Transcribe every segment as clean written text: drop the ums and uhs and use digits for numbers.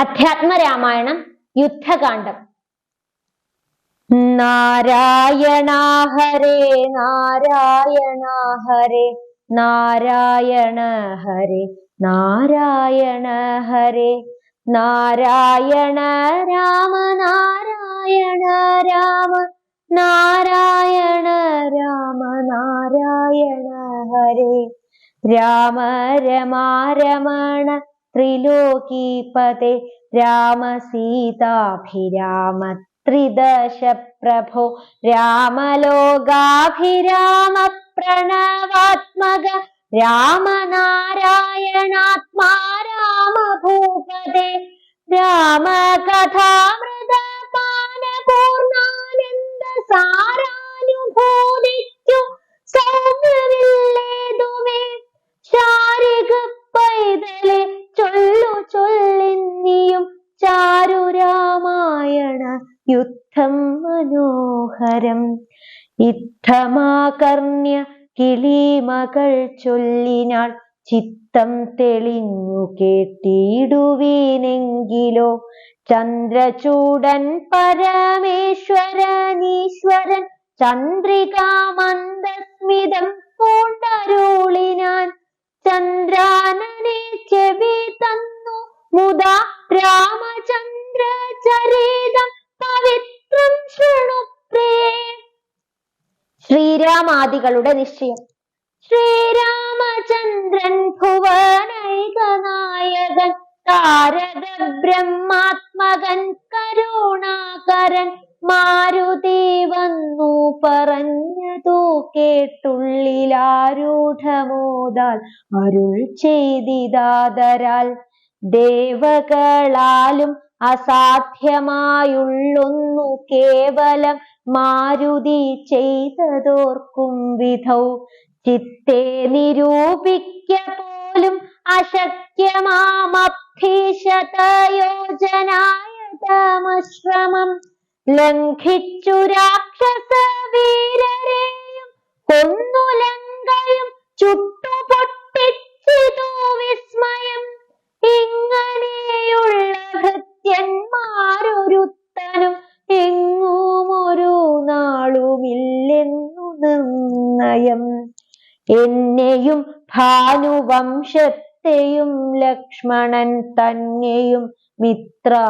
അധ്യാത്മരാമായണം യുദ്ധകാന്ഡം. നാരായണ ഹരേ നാരായണ ഹരേ നാരായണ ഹരേ നാരായണ ഹരേ നാരായണ രാമ നാരായണ രാമ നാരായണ രാമ നാരായണ ഹരേ രാമ രമാ രമണ ത്രിലോകീപതേ രാമ സീതാഭിരാമ ത്രിദശ പ്രഭോ രാമലോകാഭിരാമ പ്രണവാത്മക രാമ നാരായണാത്മാ രാമ ഭൂപതേ രാമ കഥാമൃത പാനപൂർണാനന്ദ സാരാനുഭൂതിക്കു സൗമ്യമില്ലേതുമേ ശാരിക പൈതലെ ചൊല്ലു ചൊല്ലിന്നിയും ചാരു രാമായണ യുദ്ധം മനോഹരം ഇത്തമാകർണ്യ കിളിമകൾ ചൊല്ലിനാൾ ചിത്തം തെളിഞ്ഞു കേട്ടിടുവീനെങ്കിലോ ചന്ദ്രചൂടൻ പരമേശ്വരനീശ്വരൻ ചന്ദ്രികാമന്ദസ്മിതം പൂണ്ടരുളിനാൻ ചന്ദ്രാനനെ ചെവി തന്നു മുദാ രാമചന്ദ്ര ചരിതം പവിത്രം ശൃണുപ്രിയേ. ശ്രീരാമാദികളുടെ നിശ്ചയം. ശ്രീരാമചന്ദ്രൻ ഭുവനൈക നായകൻ താരക ബ്രഹ്മാത്മകൻ കരുണാകരൻ മാരുതി വന്നു പറഞ്ഞതു കേട്ടുള്ളിലാരൂഢമോദാൽ അരുൾ ചെയ്തിതാദരാൽ ദേവകളാലും അസാധ്യമായുള്ളൊന്നു കേവലം മാരുതി ചെയ്തതോർക്കും വിധൗ ചിത്തെ നിരൂപിക്ക പോലും അശക്യമാമഭീഷതയോജനായതമശ്രമം ലംഘിച്ചു രാക്ഷസ വീരരെയും കൊന്നു ലങ്കയും ചുട്ടുപൊട്ടിച്ചിതു വിസ്മയം ഇങ്ങനെയുള്ള ഭൃത്യന്മാരൊരുത്തനും എങ്ങും ഒരു നാളുമില്ലെന്നു നിർണയം എന്നെയും ഭാനുവംശത്തെയും ലക്ഷ്മണൻ തന്നെയും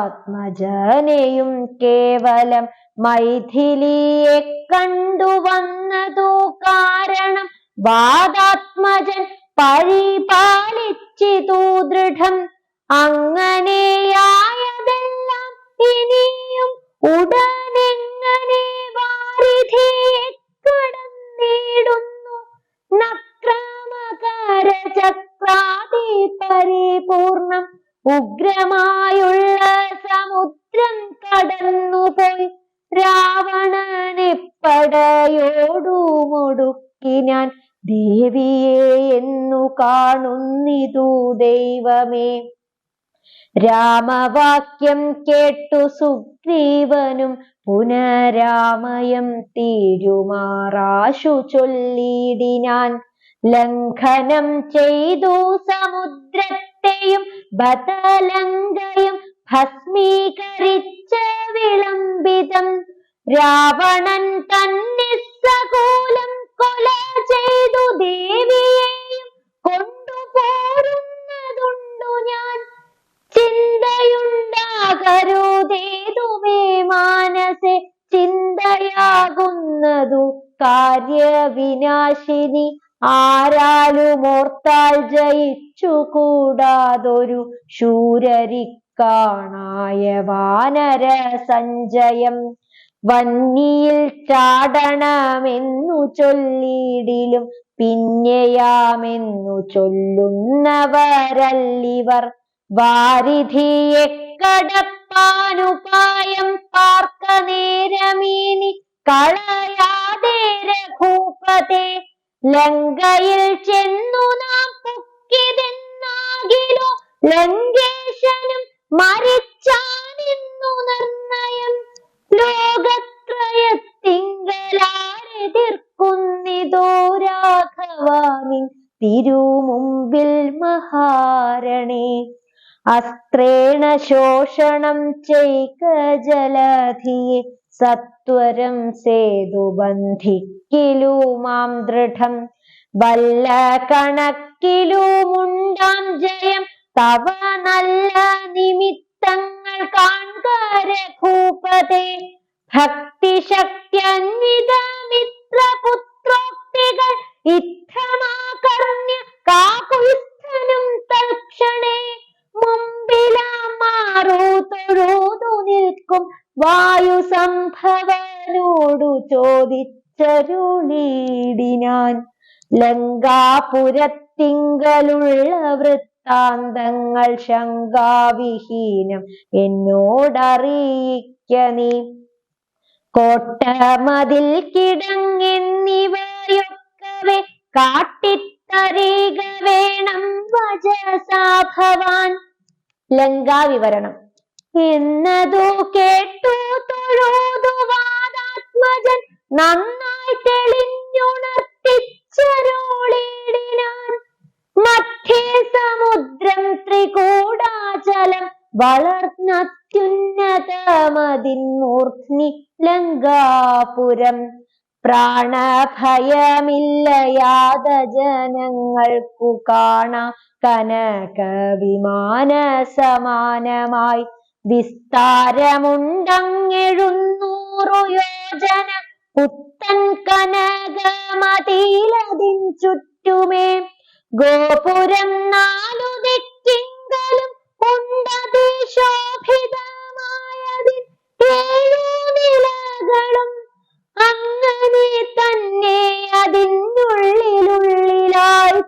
മിത്രാത്മജനെയും കേവലം മൈഥിലിയെ കണ്ടുവന്നതു കാരണം വാദാത്മജൻ പരിപാലിച്ചിതു ദൃഢം അങ്ങനെയായതെല്ലാം ഇനിയും ഉടനെങ്ങനെ വാരിധിയെ കടന്നിടുന്നു നക്രമകര ചക്രാതി പരിപൂർണം ഉഗ്രമായുള്ള സമുദ്രം കടന്നുപോയി രാവണനെ പടയോടു മുടുക്കി ഞാൻ ദേവിയെ എന്നു കാണുന്നിതു ദൈവമേ. രാമവാക്യം കേട്ടു സുഗ്രീവനും പുനരാമയം തീരുമാറാശു ചൊല്ലിടിനാൻ ലംഘനം ചെയ്തു സമുദ്രത്തെയും ബദലങ്കയും ഭസ്മീകരിച്ച വിളംബിതം രാവണൻ തന്നെ സകൂലം കൊല ചെയ്തു ദേവിയെയും കൊണ്ടുപോരുന്നതുണ്ടു ഞാൻ ചിന്തയുണ്ടാകരുതേതുമേ മാനസെ ചിന്തയാകുന്നതു കാര്യവിനാശിനി ആരാലുമോർത്താൽ ജയിച്ചുകൂടാതൊരു ശൂരരിക്കാണായ വാനര സഞ്ജയം വന്നിയിൽ ചാടണമെന്നു ചൊല്ലിയിടിലും പിന്നെയാമെന്നു ചൊല്ലുന്നവരല്ലിവർ വാരിധിയെ കടപ്പാനുപായം പാർക്ക നേരമീനി കളയാതെ രഘൂപതേ ലങ്കയിൽ ചെന്നു നാം പൊക്കിതെന്നാകിലോ ലങ്കേശനും മരിച്ചാനിന്നു നിർണയം ലോകത്രയത്തിങ്കലാരെതിർക്കുന്നിതോ രാഘവാനിൻ തിരുമുമ്പിൽ മഹാരണേ അസ്ത്രേണ ശോഷണം ചെയ്ക ജലധിയെ സത്വരം സേതു ബന്ധിക്കിലു മാം ദൃഢം വല്ല കണക്കിലുമുണ്ടാം ജയം തവ നല്ല നിമിത്തങ്ങൾ കാൺക രഘൂപതേ ഭക്തിശക്തിയന്വിതമിത്രപുത്രോക്തികൾ ഇത്തമാകർണ്യ കാകുസ്ഥനും തൽക്ഷണേ മുമ്പിലാമാറു തൊഴുതു നിൽക്കും വായു സംഭവനോടു ചോദിച്ചരുളിടിനാൻ ലങ്കാപുരത്തിങ്കലുള്ള വൃത്താന്തങ്ങൾ ശങ്കാവിഹീനം എന്നോടറിയിക്ക നീ കോട്ടമതിൽ കിടങ്ങെന്നിവയൊക്കവെ കാട്ടിത്തരിക വേണം വചസാ ഭവാൻ. ലങ്കാവിവരണം എന്നതു കേട്ടു തൊഴുതു വാദാത്മജൻ നന്നായി തെളിഞ്ഞുണർത്തിച്ചരുളിടിനാൻ മധ്യേ സമുദ്രം ത്രികൂടാചലം വളർന്നത്യുന്നതമതിന്മൂർധ്നി ലങ്കാപുരം പ്രാണഭയമില്ലയാത ജനങ്ങൾക്കു കാണാ കനക വിമാന സമാനമായി വിസ്താരമുണ്ടങ്ങെഴുന്നൂറു യോജന പുത്തൻ കനകമതിലതിൻ ചുറ്റുമേ ഗോപുരം നാലു ദിക്കിങ്കലും ഉണ്ടതിശോഭിതമായതിൻ 7 നിലകളും അങ്ങനെ തന്നെ അതിനുള്ളിലുള്ളിലായി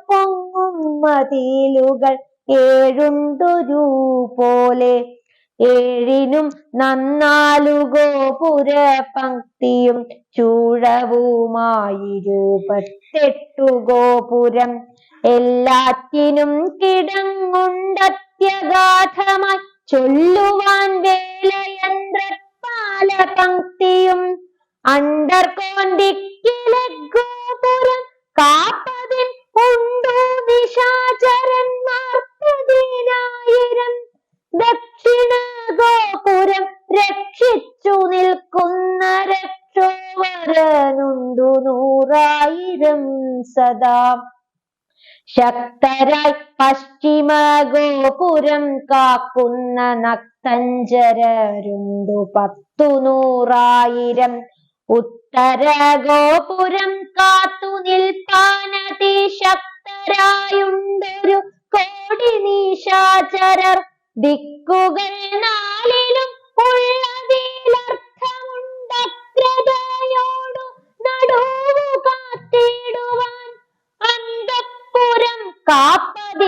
പൊങ്ങും മതിലുകൾ 7 പോലെ 7 നന്നാലു ഗോപുര പങ്ക്തിയും ചൂഴവുമായി 28 ഗോപുരം എല്ലാറ്റിനും കിടങ്ങുണ്ടത്യഗാധമായി ചൊല്ലുവാൻ വേലയന്ത്രപാല പങ്ക്തിയും അണ്ടർകോണ്ടിക്കിലെ ഗോപുരം കാപ്പതിൻ ഉണ്ടു നിശാചരന്മാർ 10,000 ദക്ഷിണ ഗോപുരം രക്ഷിച്ചു നിൽക്കുന്ന രക്ഷോവരനുണ്ടു 100,000 സദാ ശക്തരായി പശ്ചിമ ഗോപുരം കാക്കുന്ന നക്തഞ്ചരരുണ്ടു 10,100,000 ഉത്തര ഗോപുരം കാത്തു നിൽപ്പാനതിശക്തരായുണ്ടൊരു കോടി നിശാചരർ ദിക്കുകൾ 4ലും ഉള്ളതിലർത്ഥമുണ്ടഗ്രതയോടു നടുവു കാത്തിടുവാൻ അന്തഃപുരം കാപ്പതിഞ്ഞുമുണ്ടത്ര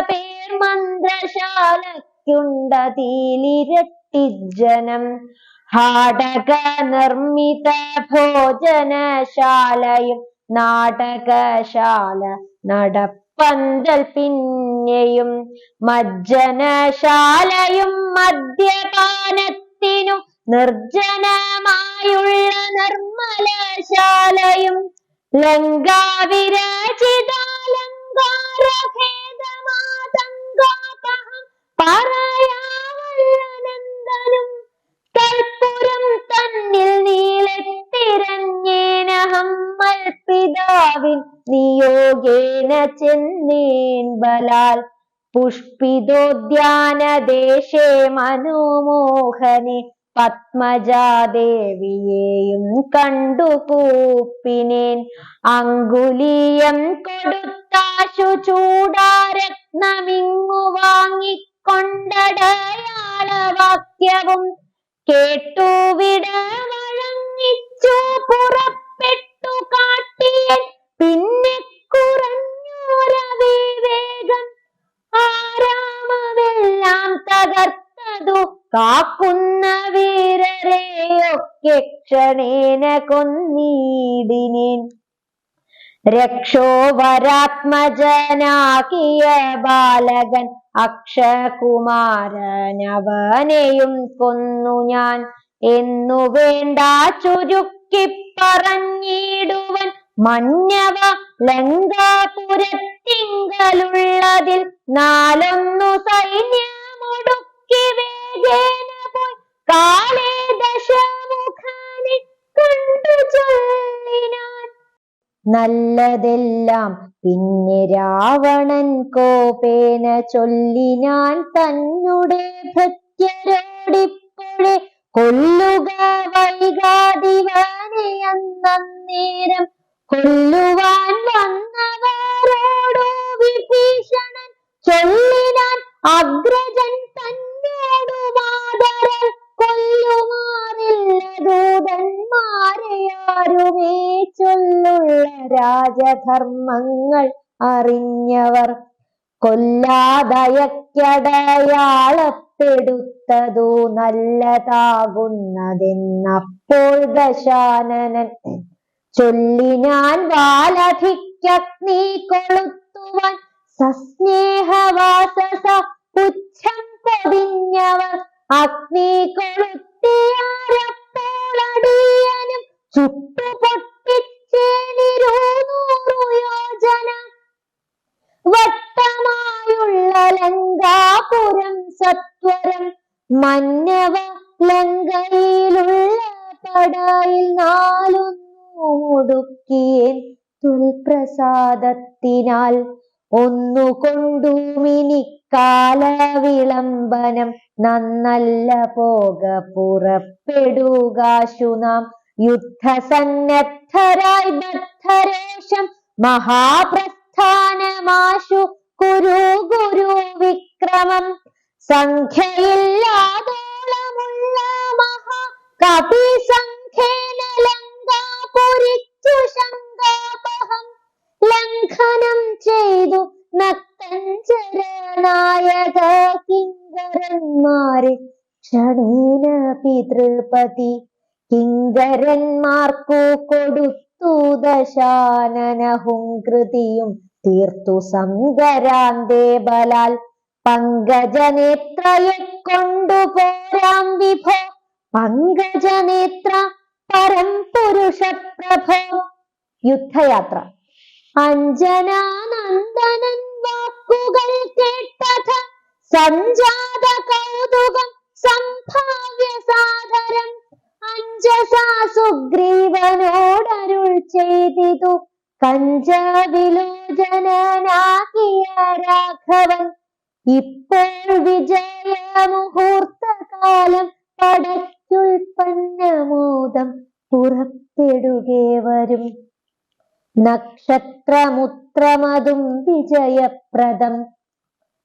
പേർ മന്ത്രശാലയ്ക്കുണ്ടതിലിരട്ടിജനം ഹാടക നിർമ്മിത ഭോജനശാലയും നാടകശാല നടപ്പന്തൽ പിന്നെയും മജ്ജനശാലയും മദ്യപാനത്തിനു നിർജ്ജനമായുള്ള നിർമ്മലശാലയും ലങ്കാവിരാജിതാലങ്കാരഭേദമാതങ്കാപഹം പറയാവല്ലനന്ദനും തൽപുരം തന്നിൽ നീളത്തിരഞ്ഞേനഹം മൽപിതാവിൻ നിയോഗേന ചെന്നേൻ ബലാൽ പുഷ്പിതോദ്യാനദേശേ മനോമോഹനെ പത്മജാദേവിയെയും കണ്ടു കൂപ്പിനേൻ അങ്കുലീയം കൊടുത്താശു ചൂടാരത്നമിങ്ങു വാങ്ങിക്കൊണ്ടടയാളവാക്യവും കേട്ടു വിടവഴങ്ങിച്ചു പുറപ്പെട്ടു കാട്ടിയൻ പിന്നെ കുറഞ്ഞോരവിവേകം ആരാമമെല്ലാം തകർത്തതു കാക്കുന്ന വീരരെയൊക്കെ ക്ഷണേന കൊന്നീടിനേൻ രക്ഷോവരാത്മജനാകിയ ബാലകൻ അക്ഷകുമാരനവനെയും കൊന്നു ഞാൻ എന്നു വേണ്ട ചുരുക്കി പറഞ്ഞിടുവൻ മഞ്ഞവ ലങ്കാപുരത്തിൽ തിങ്കലുള്ളതിൽ 4 സൈന്യമൊടുക്കി വേഗേന പോയി കാളേ ദശമുഖനെ കണ്ടു ചൊല്ലിനാൻ. നല്ലതെല്ലാം പിന്നെ രാവണൻ കോപേന ചൊല്ലിനാൻ തന്നെ ഭൃത്യരോടിപ്പോഴേ കൊല്ലുക വൈകാതിവനെ അന്നേരം. കൊല്ലുവാൻ വന്നവരോടു വിഭീഷണൻ ചൊല്ലിനാൻ അഗ്രജൻ തന്നോടു മാതരാൽ കൊല്ലുമാറില്ല ദൂതന്മാരെ ആരുമേ ചൊല്ലുള്ള രാജധർമ്മങ്ങൾ അറിഞ്ഞവർ. കൊല്ലാതയക്കടയാളപ്പെടുത്തതു നല്ലതാകുന്നതെന്നപ്പോൾ ദശാനനൻ ചൊല്ലിനാൻ വാലധിക്കഗ്നി കൊളുത്തുവാൻ സസ്നേഹവാസസ പുച്ഛം പൊതിഞ്ഞവർ. അഗ്നി കൊളുത്തിയാരപ്പോളടിയനും ചുട്ടുപൊട്ടിച്ചേനിരുന്നൂറു യോജന വട്ടമായുള്ള ലങ്കാപുരം സത്വരം. മന്നവ ലങ്കയിലുള്ള പടയിൽ 4 മുടുക്കിയേൻ തുൽപ്രസാദത്തിനാൽ. ഒന്നുകൊണ്ടുമിനിക്കാല വിളംബനം നന്നല്ല പോക പുറപ്പെടുകാശു നാം. യുദ്ധസന്നദ്ധരായി ബദ്ധരോഷം മഹാപ്രസ്ഥാനമാശു കുരു ഗുരു വിക്രമം. സംഖ്യയില്ലാതോളമുള്ള മഹാകപി സംഖ്യേന ലങ്കാപുരിച്ചു ശങ്കാപഹം ലംഘനം ചെയ്തു നക്തഞ്ചരനായക കിങ്കരന്മാരെ ക്ഷണേന പിതൃപതി. കിങ്കരന്മാർക്കു കൊടുത്തു ദശാനനഹുംകൃതിയും തീർത്തു സങ്കരാന്തേ ബലാൽ. പങ്കജനേത്രയെ കൊണ്ടുപോരാം വിഭോ പങ്കജനേത്ര പരം പുരുഷപ്രഭോ. യുദ്ധയാത്ര. അഞ്ജനാനന്ദനൻ വാക്കുകൾ കേട്ടഥ സഞ്ജാത കൗതുകം സംഭാവ്യ സാദരം. അഞ്ജസാ സുഗ്രീവനോടരുൾ ചെയ്തിതു കഞ്ചവിലോചനാകിയ രാഘവൻ. ഇപ്പോൾ വിജയമുഹൂർത്തകാലം പടയ്ക്കുൽപ്പന്നമോദം പുറപ്പെടുകേ വരും. നക്ഷത്രമുത്രമതും വിജയപ്രദം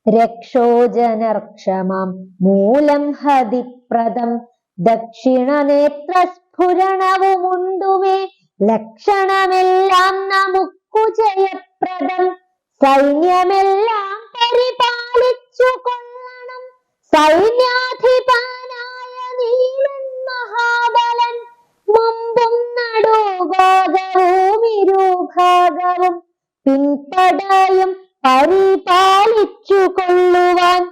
രക്ഷോജനർക്ഷമാം മൂലം ഹതിപ്രദം. ദക്ഷിണനേത്രസ്ഫുരണവുമുണ്ടുമേ ലക്ഷണമെല്ലാം നമുക്കു ജയപ്രദം. സൈന്യമെല്ലാം പരിപാലിച്ചു കൊള്ളണം സൈന്യാധിപനായ നീലൻ മഹാബലൻ. മുമ്പും നടുഭാഗവും ഇരുഭാഗവും പിൻപടയും പരിപാലിച്ചു കൊള്ളുവാൻ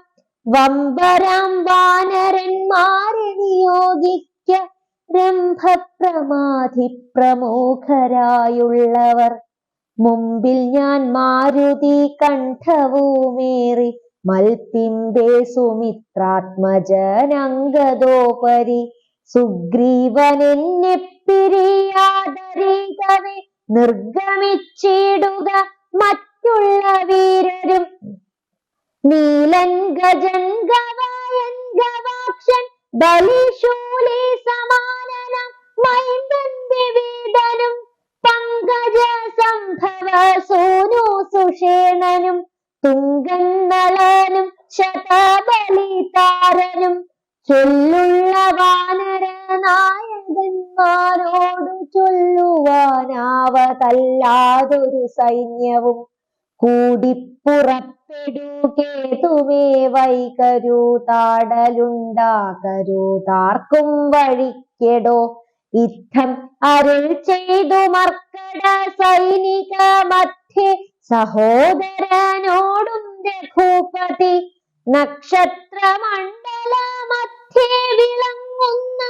വമ്പരാം വാനരന്മാരെ നിയോഗിക്ക. രംഭപ്രമാധി പ്രമുഖരായുള്ളവർ മുമ്പിൽ ഞാൻ മാരുതി കണ്ഠവുമേറി മൽപിംബേ സുമിത്രാത്മജനങ്കദോപരി. സുഗ്രീവനെന്നെ പിരിയാതരീകവേ നിർഗമിച്ചിടുക മറ്റുള്ള വീരരും. നീലൻ ഗജൻ ഗവായൻ ഗവാക്ഷൻ ബലിശൂലി സമാനനം മൈന്ദൻ വിവേദനും പങ്കജ സംഭവ സോനു സുഷേണനും തുങ്കൻ നളനും ശതബലിതാരനും. ചൊല്ലുള്ള വാനര നായകന്മാരോടു ചൊല്ലുവാനാവതല്ലാതൊരു സൈന്യവും കൂടിപ്പുറപ്പെടുകേതുമേ വൈകരുതാടലുണ്ടാകരുതാർക്കും വഴിക്കെടോ. യുദ്ധം അരുൾ ചെയ്തു മർക്കട സൈനിക മധ്യേ സഹോദരനോടും രഘുപതി. നക്ഷത്രമണ്ഡല മധ്യേ വിളങ്ങുന്ന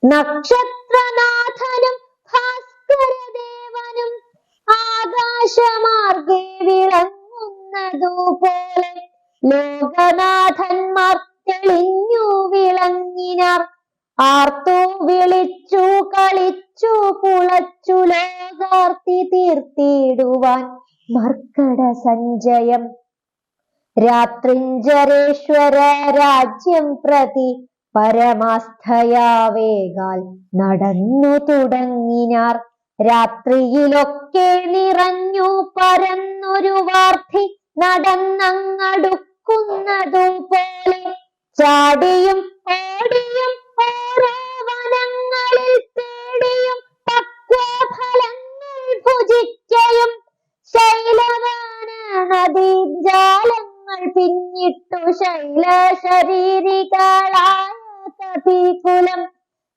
നക്ഷത്രനാഥനും ഭാസ്കരദേവനും ആകാശമാർഗേ വിളങ്ങുന്ന പോലെ ലോകനാഥന്മാർ തെളിഞ്ഞു വിളങ്ങിനാർ. ആർത്തു വിളിച്ചു കളിച്ചു പുളച്ചു ലോകാർത്തി തീർത്തിടുവാൻ മർക്കട സഞ്ചയം. രാത്രിഞ്ചരേശ്വര രാജ്യം പ്രതി പരമാസ്ഥയാവേകാൽ നടന്നു തുടങ്ങിനാർ. രാത്രിയിലൊക്കെ നിറഞ്ഞു പരന്നൊരു വാർദ്ധി നടന്നങ്ങടുക്കുന്നതു പോലെ ചാടിയും ഓടിയും ഓരോ വനങ്ങളിൽ തേടിയും പക്വഫലങ്ങൾ ഭുജിക്കയും ശൈലവാന നദീജാലങ്ങൾ പിന്നിട്ടു ശൈലശരീരികളായ കപികുലം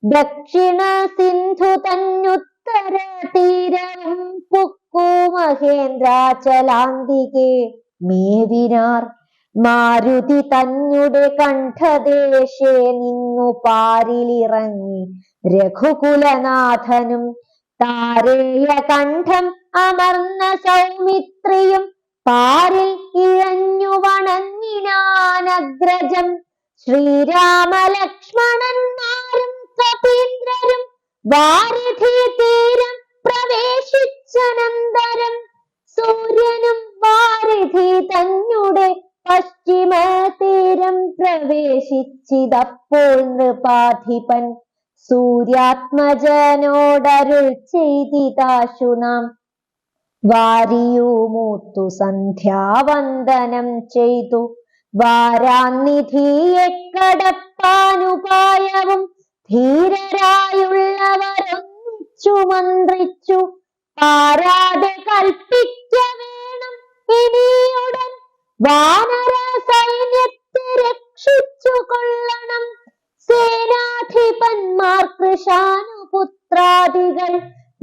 ദക്ഷിണ സിന്ധു തന്നുത്തര തീരവും പുക്കു മഹേന്ദ്രാചലാന്തികെ മേവിനാർ. മാരുതി തന്നുടെ കണ്ഠദേശേ നിന്നു പാരിലിറങ്ങി രഘുകുലനാഥനും താരേയ കണ്ഠം അമർന്ന സൗമിത്രിയും പാരിൽ ഇഴഞ്ഞു വണങ്ങിനാനഗ്രജം. ശ്രീരാമലക്ഷ്മണന്മാരും കപീന്ദ്രരും വാരിധി തീരം പ്രവേശിച്ചനന്തരം സൂര്യനും വാരിധി തന്നുടെ പശ്ചിമ തീരം പ്രവേശിച്ചിതപ്പോൾ നൃപാധിപൻ സൂര്യാത്മജനോടരുൾ ചെയ്തിതാശു നാം. വാരിയുമൂത്തു സന്ധ്യാവന്ദനം ചെയ്തു വാരാനിധിയെ കടപ്പാനുപായവും ധീരരായുള്ളവരൊന്നിച്ചു മന്ത്രിച്ചു. പാരാതെ കൽപ്പിക്ക വേണം ഇനിയുടൻ വാനര സൈന്യത്തെ രക്ഷിച്ചു കൊള്ളണം. സേനാധിപന്മാർ കൃശാനുപുത്രാദികൾ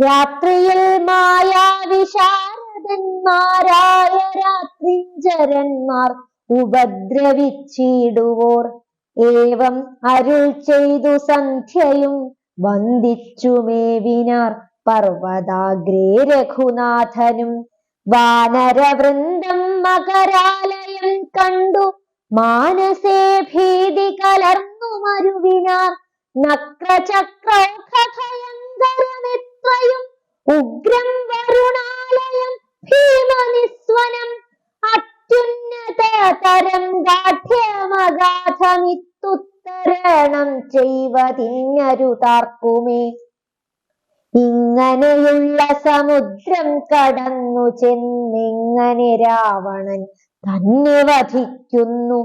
രാത്രിയിൽ മായാവിശാരദന്മാരായ രാത്രിഞ്ചരന്മാർ ഉപദ്രവിച്ചിടുവോർ. ഏവം അരുൾ ചെയ്തു സന്ധ്യയും വന്ദിച്ചു മേവിനാർ പർവതാഗ്രേ രഘുനാഥനും. വാനരവൃന്ദം മകരാലയം കണ്ടു മാനസേ ഭീതി കലർന്നു മരുവിനാർ. നക്രചക്രൗഖഭയങ്കരമിത്രയും ഉഗ്രം വരുണാലയം ഭീമനിസ്വനം. അത്യുന്നത തരം ഗാഠ്യമഗാധമിത്തുത്തരണം ചെയ്വതിന്നരുതാർക്കുമേ. ഇങ്ങനെയുള്ള സമുദ്രം കടന്നു ചെന്നെങ്ങനെ രാവണൻ തന്നെ വധിക്കുന്നു.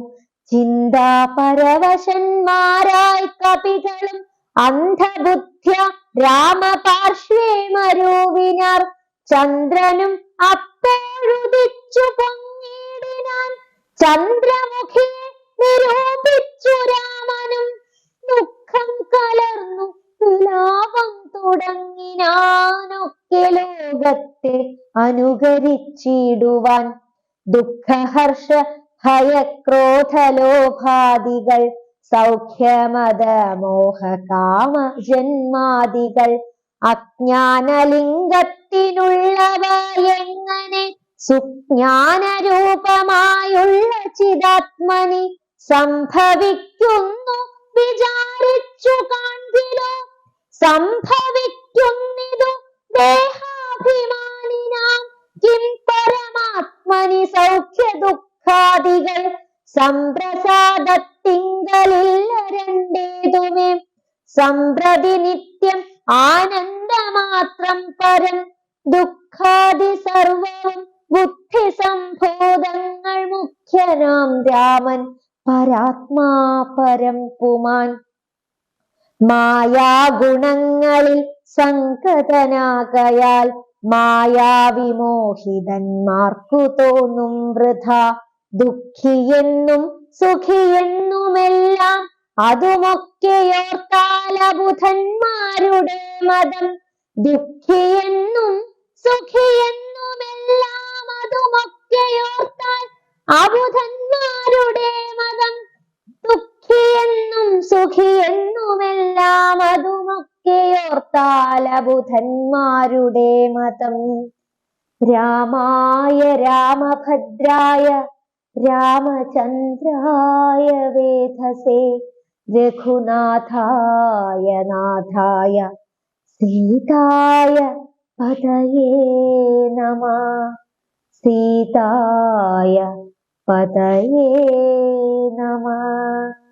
ചിന്താപരവശന്മാരായി കപികളും അന്ധബുദ്ധ്യ രാമപാർശ്വേ മരുവിനാർ. ചന്ദ്രനും അപ്പോഴുദിച്ചു പൊങ്ങിടിനാൻ ചന്ദ്രമുഖിയെ നിരൂപിച്ചു രാമനും. ദുഃഖം കലർന്നു വിലാപം തുടങ്ങിനാനൊക്കെ ലോകത്തെ അനുകരിച്ചിടുവാൻ. ദുഃഖഹർഷ ഭയക്രോധലോഭാദികൾ സൗഖ്യമത മോഹകാമ ജന്മാദികൾ അജ്ഞാനലിംഗത്തിനുള്ളവ എങ്ങനെ സുജ്ഞാനരൂപമായുള്ള ചിദാത്മനി സംഭവിക്കുന്നു വിചാരിച്ചു കാൺകിലോ. സംഭവിക്കുന്നിതു ദേഹാഭിമാനിനാം കിം പരമാത്മനി സൗഖ്യ ദുഃഖാദികൾ സംപ്രസാദത്തിങ്കലില്ല രണ്ടേതുമേ. സംപ്രതി നിത്യം ആനന്ദമാത്രം പരം ദുഃഖാദി സർവവും ബുദ്ധി സംഭൂതങ്ങൾ മുഖ്യനാം രാമൻ പരാത്മാ പരം പുമാൻ. മായാഗുണങ്ങളിൽ സംഗതനാകയാൽ മായാവിമോഹിതന്മാർക്കു തോന്നും വൃഥ. ദുഃഖിയെന്നും സുഖിയെന്നുമെല്ലാം അതുമൊക്കെയോർത്താലബുധന്മാരുടെ മതം. ദുഃഖിയെന്നും സുഖിയെന്നുമെല്ലാം അതുമൊക്കെയോർത്താൽ അബുധന്മാരുടെ മതം. ദുഃഖിയെന്നും സുഖിയെന്നുമെല്ലാം അതുമൊക്കെയോർത്താൽ അബുധന്മാരുടെ മതം. രാമായ രാമഭദ്രായ രാമചന്ദ്രായ വേധസേ രഘുനാഥായ നാഥായ സീതായ പതയേ നമഃ. സീതായ പതയേ നമഃ.